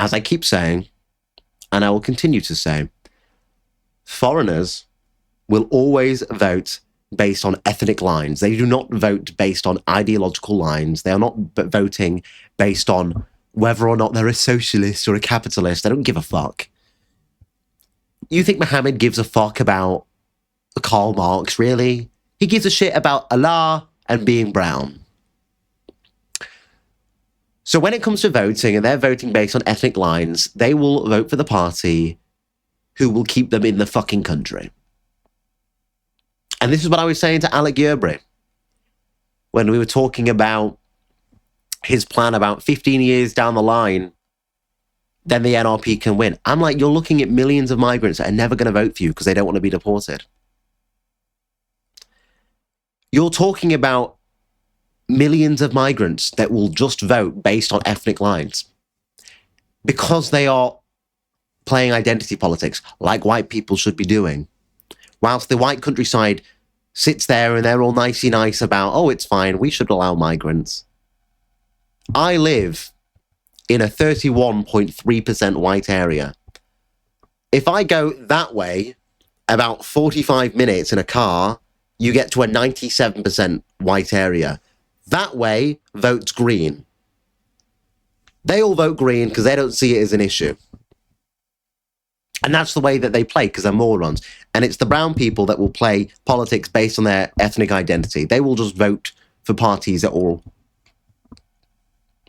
as I keep saying, and I will continue to say, foreigners will always vote based on ethnic lines. They do not vote based on ideological lines. They are not voting based on whether or not they're a socialist or a capitalist. They don't give a fuck. You think Mohammed gives a fuck about Karl Marx, really? He gives a shit about Allah and being brown. So when it comes to voting, and they're voting based on ethnic lines, they will vote for the party who will keep them in the fucking country. And this is what I was saying to Alec Yerbury when we were talking about his plan about 15 years down the line, then the NRP can win. I'm like, you're looking at millions of migrants that are never going to vote for you because they don't want to be deported. You're talking about millions of migrants that will just vote based on ethnic lines because they are playing identity politics like white people should be doing. Whilst the white countryside sits there and they're all nicey nice about, oh, it's fine, we should allow migrants. I live in a 31.3% white area. If I go that way, about 45 minutes in a car, you get to a 97% white area. That way, votes green. They all vote green because they don't see it as an issue. And that's the way that they play because they're morons. And it's the brown people that will play politics based on their ethnic identity. They will just vote for parties that will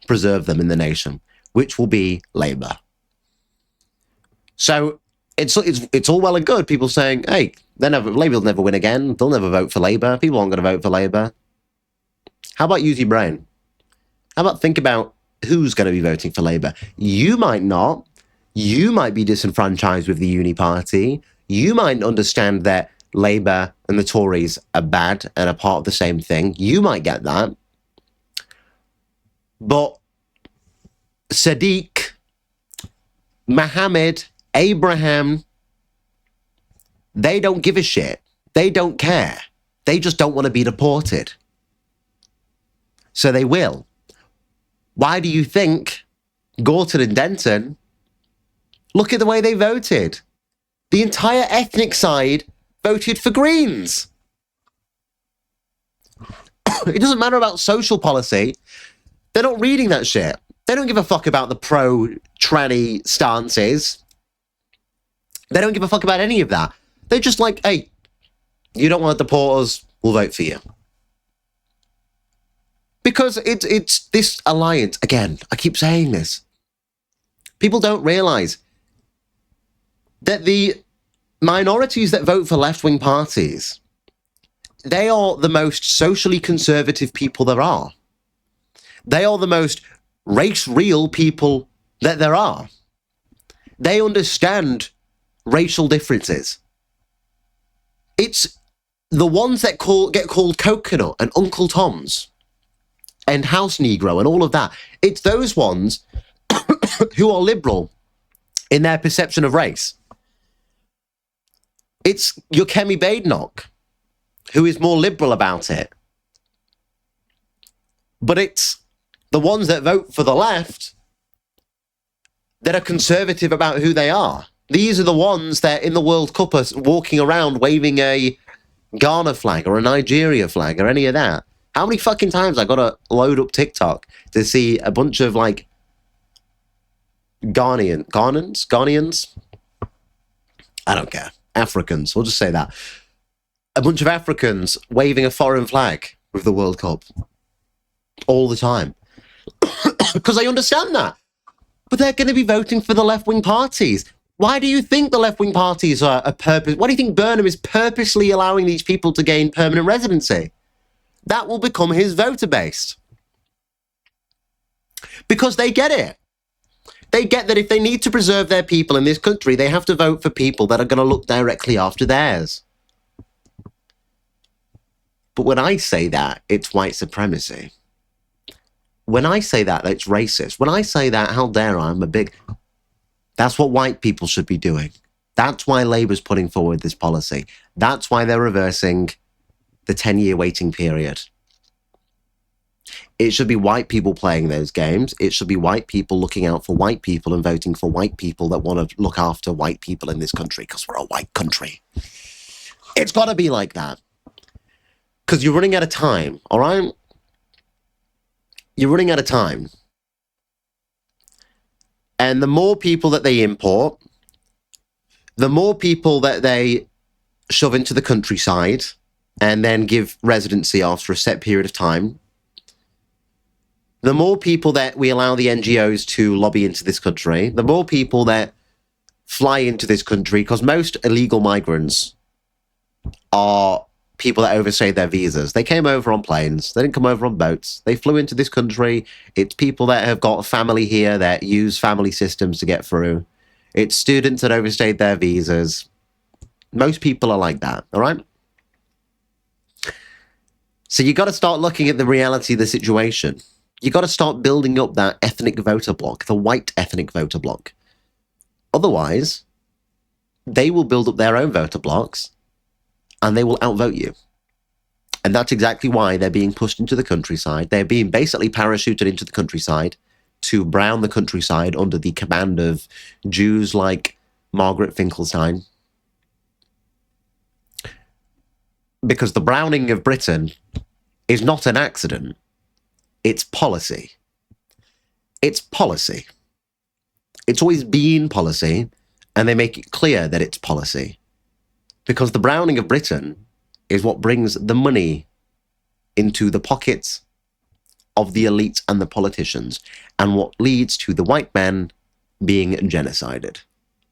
preserve them in the nation, which will be Labour. So it's all well and good, people saying, hey, Labour will never win again. They'll never vote for Labour. People aren't going to vote for Labour. How about use your brain? How about think about who's going to be voting for Labour? You might not. You might be disenfranchised with the Uniparty. You might understand that Labour and the Tories are bad and are part of the same thing. You might get that. But Sadiq, Mohammed, Abraham, they don't give a shit. They don't care. They just don't want to be deported. So they will. Why do you think Gorton and Denton, look at the way they voted? The entire ethnic side voted for Greens. It doesn't matter about social policy. They're not reading that shit. They don't give a fuck about the pro-tranny stances. They don't give a fuck about any of that. They're just like, hey, you don't want to deport us, we'll vote for you. Because it's this alliance. Again, I keep saying this. People don't realise that the minorities that vote for left-wing parties, they are the most socially conservative people there are. They are the most race-real people that there are. They understand racial differences. It's the ones that get called coconut and Uncle Tom's and house Negro and all of that. It's those ones who are liberal in their perception of race. It's your Kemi Badenoch who is more liberal about it. But it's the ones that vote for the left that are conservative about who they are. These are the ones that in the World Cup are walking around waving a Ghana flag or a Nigeria flag or any of that. How many fucking times I got to load up TikTok to see a bunch of like Ghanaians? I don't care. Africans, we'll just say that. A bunch of Africans waving a foreign flag with the World Cup all the time. Because I understand that. But they're going to be voting for the left-wing parties. Why do you think the left-wing parties are a purpose? Why do you think Burnham is purposely allowing these people to gain permanent residency? That will become his voter base. Because they get it. They get that if they need to preserve their people in this country, they have to vote for people that are going to look directly after theirs. But when I say that, it's white supremacy. When I say that, it's racist. When I say that, how dare I? I'm a big... That's what white people should be doing. That's why Labour's putting forward this policy. That's why they're reversing the 10-year waiting period. It should be white people playing those games. It should be white people looking out for white people and voting for white people that want to look after white people in this country because we're a white country. It's got to be like that. Because you're running out of time, all right? You're running out of time. And the more people that they import, the more people that they shove into the countryside and then give residency after a set period of time, the more people that we allow the NGOs to lobby into this country, the more people that fly into this country, because most illegal migrants are people that overstayed their visas. They came over on planes. They didn't come over on boats. They flew into this country. It's people that have got a family here that use family systems to get through. It's students that overstayed their visas. Most people are like that, all right? So you got to start looking at the reality of the situation. You got to start building up that ethnic voter bloc, the white ethnic voter bloc. Otherwise, they will build up their own voter blocs and they will outvote you. And that's exactly why they're being pushed into the countryside. They're being basically parachuted into the countryside to brown the countryside under the command of Jews like Margaret Finkelstein. Because the browning of Britain is not an accident. It's policy. It's policy. It's always been policy, and they make it clear that it's policy. Because the browning of Britain is what brings the money into the pockets of the elites and the politicians, and what leads to the white men being genocided.